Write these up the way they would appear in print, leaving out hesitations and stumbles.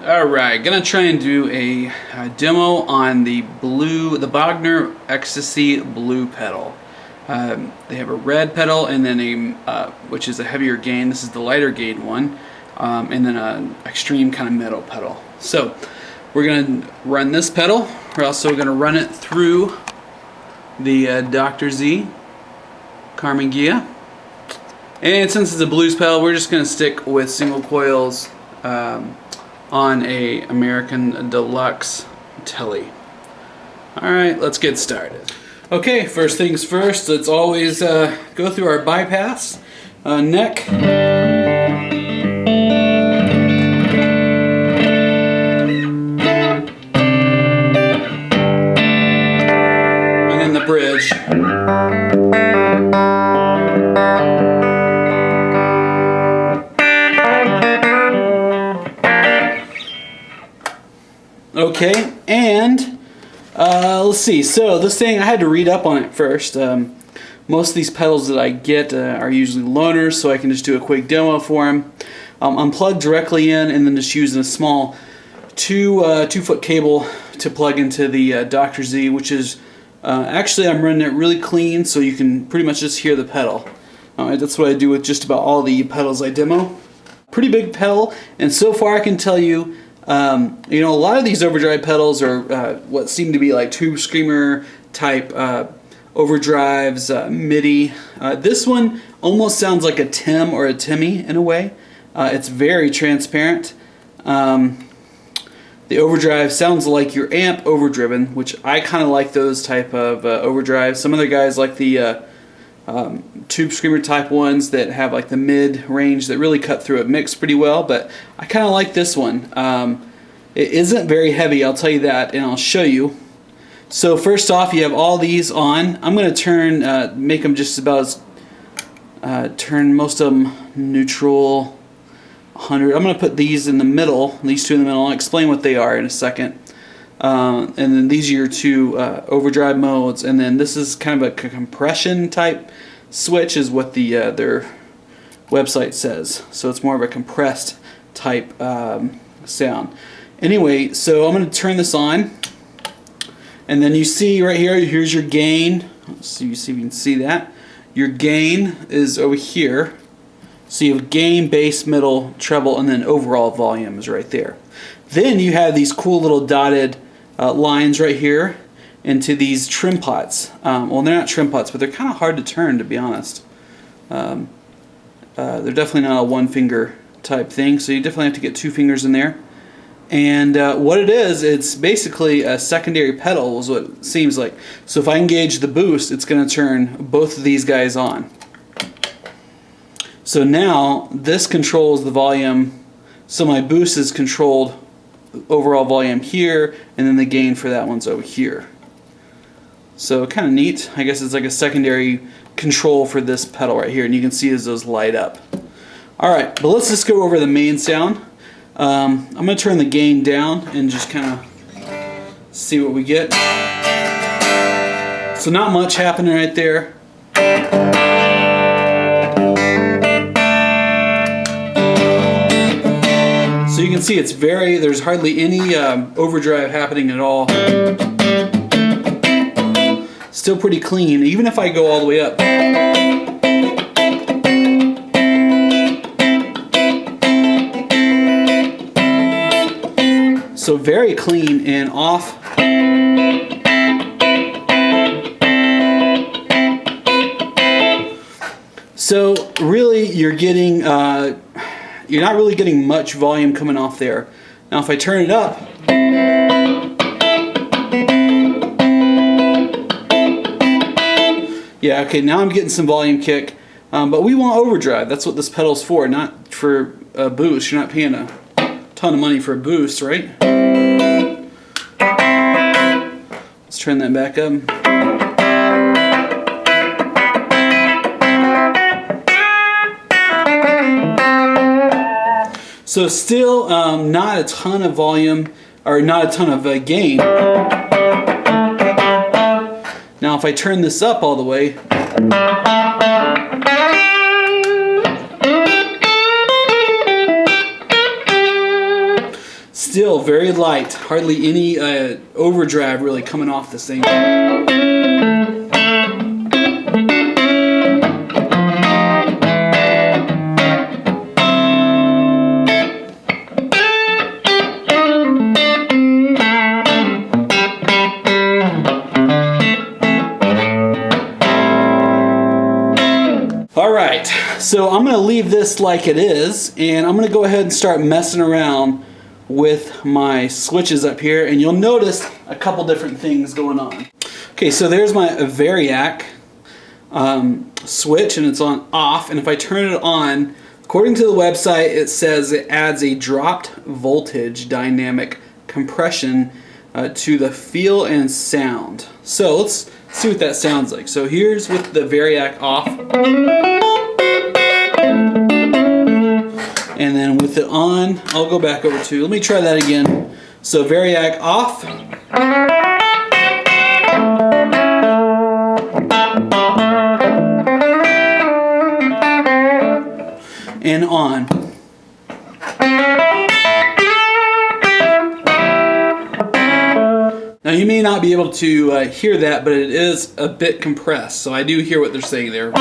Alright, gonna try and do a demo on the Bogner Ecstasy Blue pedal. They have a red pedal and then which is a heavier gain. This is the lighter gain one, and then an extreme kind of metal pedal. So we're gonna run this pedal. We're also gonna run it through the Dr. Z Carmen Ghia. And since it's a blues pedal, we're just gonna stick with single coils on a American Deluxe Tele. Alright, let's get started. Okay, first things first, let's always go through our bypass, neck, and then the bridge. Okay, and let's see. So this thing, I had to read up on it first. Most of these pedals that I get are usually loaners, so I can just do a quick demo for them. I'm plugged directly in, and then just using a small 2-foot cable to plug into the Dr. Z, which is actually I'm running it really clean, so you can pretty much just hear the pedal. That's what I do with just about all the pedals I demo. Pretty big pedal, and so far I can tell you. You know, a lot of these overdrive pedals are what seem to be like tube screamer type overdrives, MIDI. This one almost sounds like a Tim or a Timmy in a way. It's very transparent. The overdrive sounds like your amp overdriven, which I kind of like those type of overdrives. Some other guys like the tube screamer type ones that have like the mid range that really cut through a mix pretty well, but I kind of like this one. It isn't very heavy, I'll tell you that, and I'll show you. So first off, you have all these on. I'm going to turn, make them just about as, turn most of them neutral, 100. I'm going to put these in the middle, these two in the middle. I'll explain what they are in a second. And then these are your two overdrive modes, and then this is kind of a compression type switch is what the their website says. So it's more of a compressed type sound. Anyway, so I'm going to turn this on, and then you see right here, here's your gain. Let's see, you see if you can see that. Your gain is over here. So you have gain, bass, middle, treble, and then overall volume is right there. Then you have these cool little dotted lines right here into these trim pots. Well, they're not trim pots, but they're kind of hard to turn, to be honest. They're definitely not a one finger type thing, so you definitely have to get 2 fingers in there. And what it is, it's basically a secondary pedal is what it seems like. So if I engage the boost, it's going to turn both of these guys on. So now this controls the volume, so my boost is controlled overall volume here, and then the gain for that one's over here. So kind of neat. I guess it's like a secondary control for this pedal right here, and you can see as those light up. Alright, but let's just go over the main sound. I'm going to turn the gain down and just kind of see what we get. So not much happening right there. So you can see it's there's hardly any overdrive happening at all. Still pretty clean, even if I go all the way up. So very clean and off. So really you're getting, you're not really getting much volume coming off there. Now if I turn it up, yeah, okay, now I'm getting some volume kick, but we want overdrive. That's what this pedal's for, not for a boost. You're not paying a ton of money for a boost, right? Let's turn that back up. So still not a ton of volume, or not a ton of gain. Now if I turn this up all the way, still very light, hardly any overdrive really coming off this thing. Alright, so I'm going to leave this like it is, and I'm going to go ahead and start messing around with my switches up here, and you'll notice a couple different things going on. Okay, so there's my Variac switch, and it's on off, and if I turn it on, according to the website, it says it adds a dropped voltage dynamic compression to the feel and sound. So let's see what that sounds like. So here's with the Variac off. And then with it on, I'll go back over to, let me try that again. So Variac off. And on. Now you may not be able to hear that, but it is a bit compressed, so I do hear what they're saying there.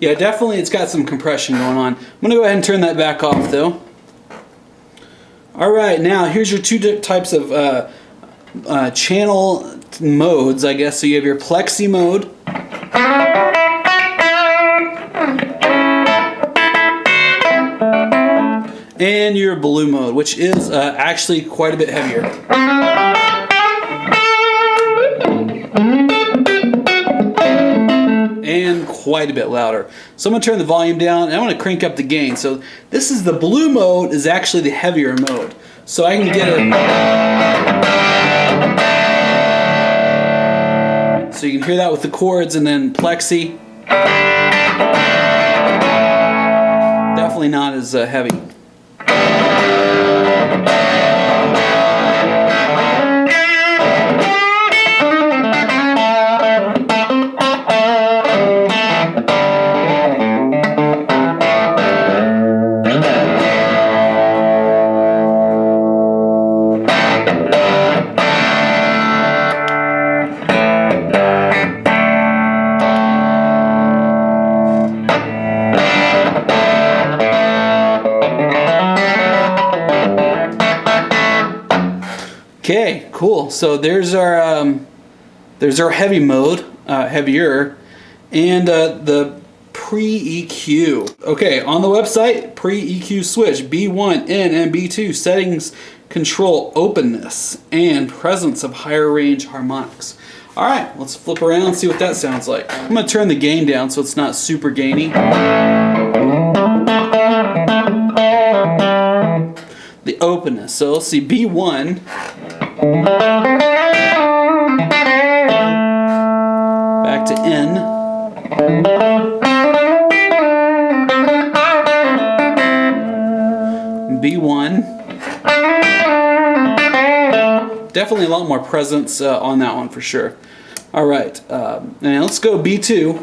Yeah, definitely it's got some compression going on. I'm going to go ahead and turn that back off though. Alright, now here's your two types of channel modes, I guess. So you have your plexi mode. And your blue mode, which is actually quite a bit heavier. And quite a bit louder. So I'm going to turn the volume down and I'm going to crank up the gain. So this is the blue mode, is actually the heavier mode. So I can get it. So you can hear that with the chords, and then plexi. Definitely not as heavy. Okay, cool. So there's our heavy mode, heavier, and the pre-EQ. Okay, on the website, pre-EQ switch B1 in and B2 settings control openness and presence of higher range harmonics. All right, let's flip around and see what that sounds like. I'm going to turn the gain down so it's not super gainy. The openness. So let's see, B1. Back to N. B1. Definitely a lot more presence on that one for sure. All right, now let's go B2.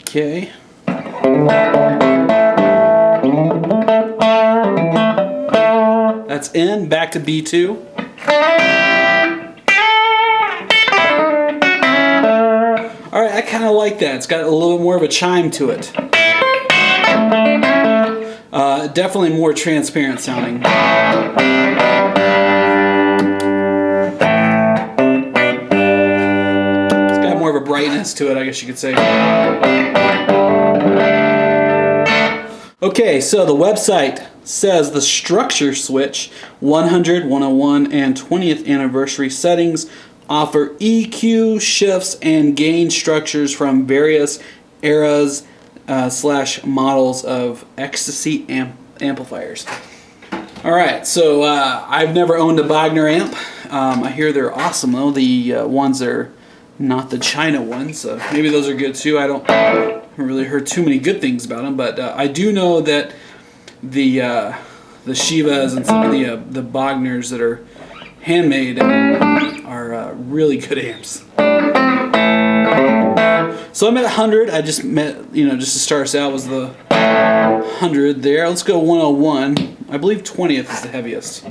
Okay. That's N, back to B2. Alright, I kind of like that. It's got a little bit more of a chime to it. Definitely more transparent sounding. It's got more of a brightness to it, I guess you could say. Okay, so the website says the structure switch 100, 101, and 20th anniversary settings offer EQ shifts and gain structures from various eras / models of Ecstasy amplifiers. Alright, so I've never owned a Bogner amp. I hear they're awesome though, the ones that are not the China ones. Maybe those are good too. I haven't really heard too many good things about them, but I do know that the Shivas and some of the Bogners that are handmade are really good amps. So I'm at 100. I just met, just to start us out was the 100 there. Let's go 101. I believe 20th is the heaviest.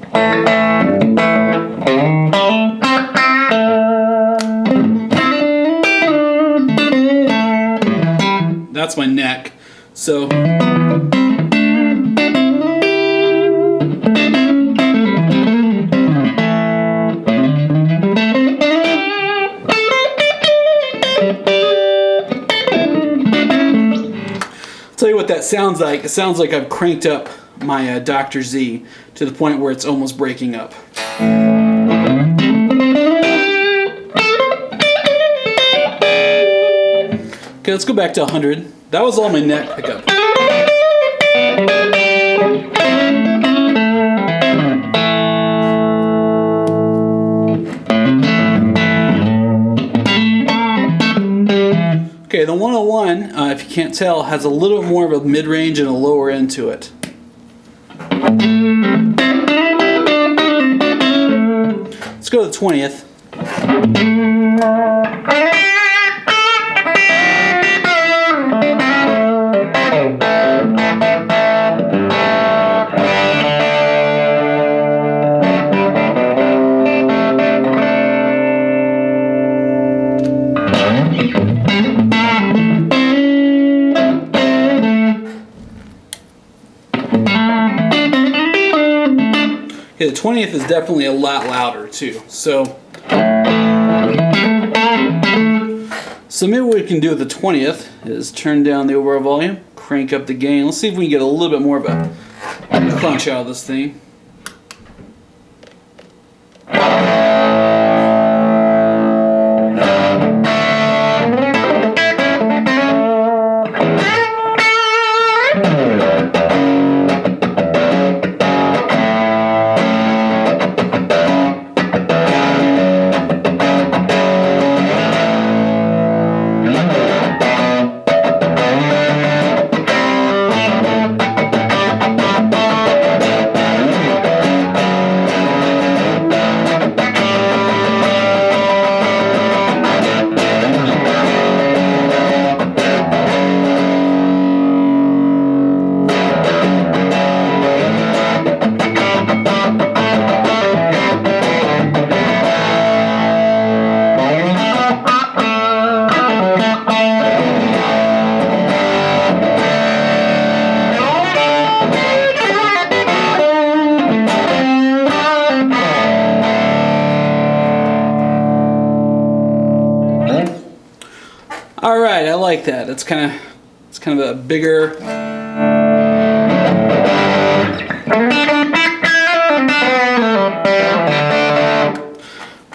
That's my neck. So tell you what that sounds like. It sounds like I've cranked up my Dr. Z to the point where it's almost breaking up. Okay, let's go back to 100. That was all my neck pickup. Okay, the 101, if you can't tell, has a little bit more of a mid-range and a lower end to it. Let's go to the 20th. Okay, the 20th is definitely a lot louder too. So maybe what we can do with the 20th is turn down the overall volume, crank up the gain. Let's see if we can get a little bit more of a crunch out of this thing. All right, I like that. It's kind of a bigger.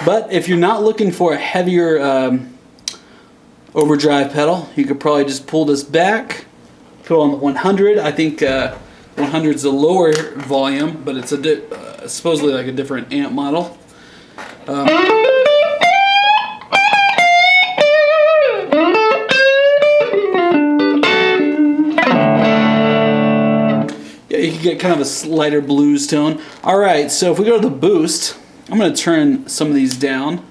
But if you're not looking for a heavier overdrive pedal, you could probably just pull this back, put on the 100. I think 100 is a lower volume, but it's supposedly like a different amp model. You can get kind of a lighter blues tone. Alright, so if we go to the boost, I'm going to turn some of these down.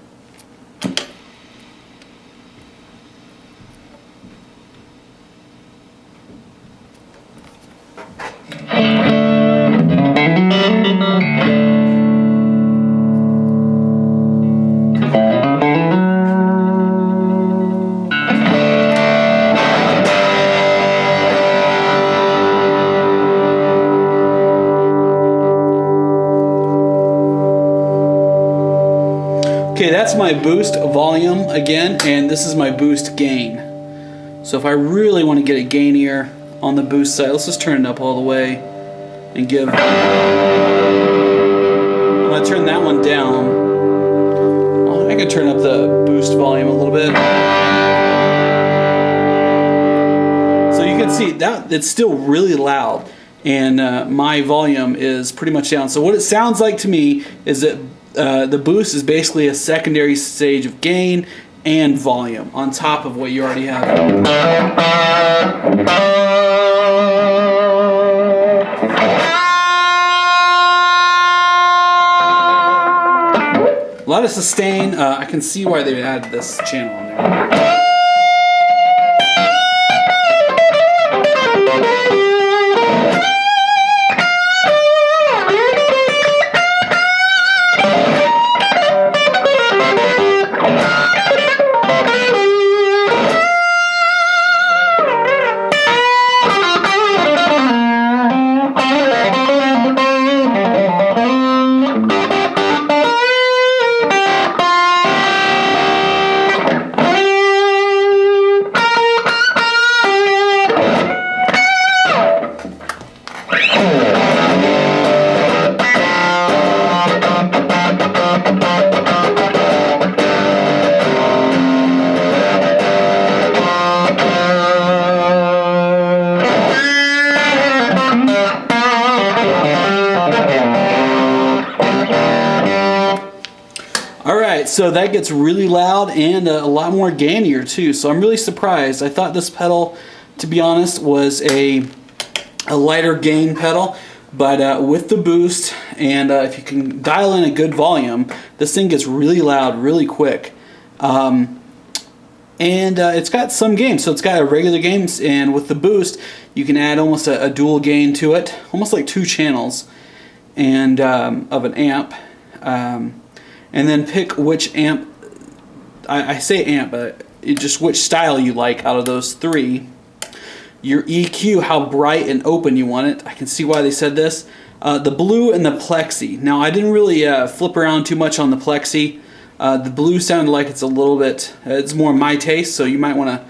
Okay, that's my boost volume again, and this is my boost gain. So if I really want to get it gainier on the boost side, let's just turn it up all the way and give. I'm going to turn that one down. Well, I can turn up the boost volume a little bit. So you can see that it's still really loud, and my volume is pretty much down. So what it sounds like to me is that the boost is basically a secondary stage of gain, and volume on top of what you already have. A lot of sustain. I can see why they would add this channel in there. Alright, so that gets really loud and a lot more gainier too, so I'm really surprised. I thought this pedal, to be honest, was a lighter gain pedal, but with the boost and if you can dial in a good volume, this thing gets really loud really quick. And it's got some gain, so it's got a regular gain, and with the boost you can add almost a dual gain to it, almost like 2 channels and of an amp. And then pick which amp, I say amp, but just which style you like out of those 3. Your EQ, how bright and open you want it. I can see why they said this. The blue and the plexi. Now I didn't really flip around too much on the plexi. The blue sounded like it's a little bit, it's more my taste, so you might want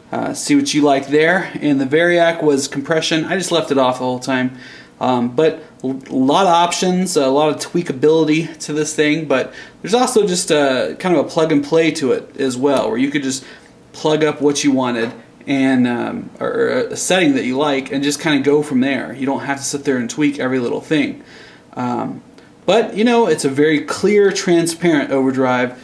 to see what you like there. And the Variac was compression. I just left it off the whole time. But a lot of options, a lot of tweakability to this thing, but there's also just kind of a plug and play to it as well, where you could just plug up what you wanted and or a setting that you like and just kind of go from there. You don't have to sit there and tweak every little thing. But you know, it's a very clear, transparent overdrive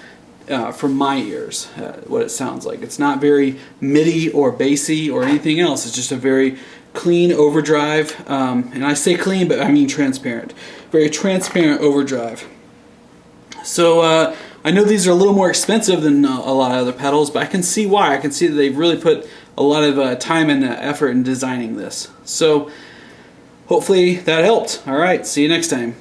from my ears, what it sounds like. It's not very MIDI or bassy or anything else. It's just a very clean overdrive, and I say clean, but I mean transparent. Very transparent overdrive. So I know these are a little more expensive than a lot of other pedals, but I can see why. I can see that they've really put a lot of time and effort in designing this. So hopefully that helped. Alright, see you next time.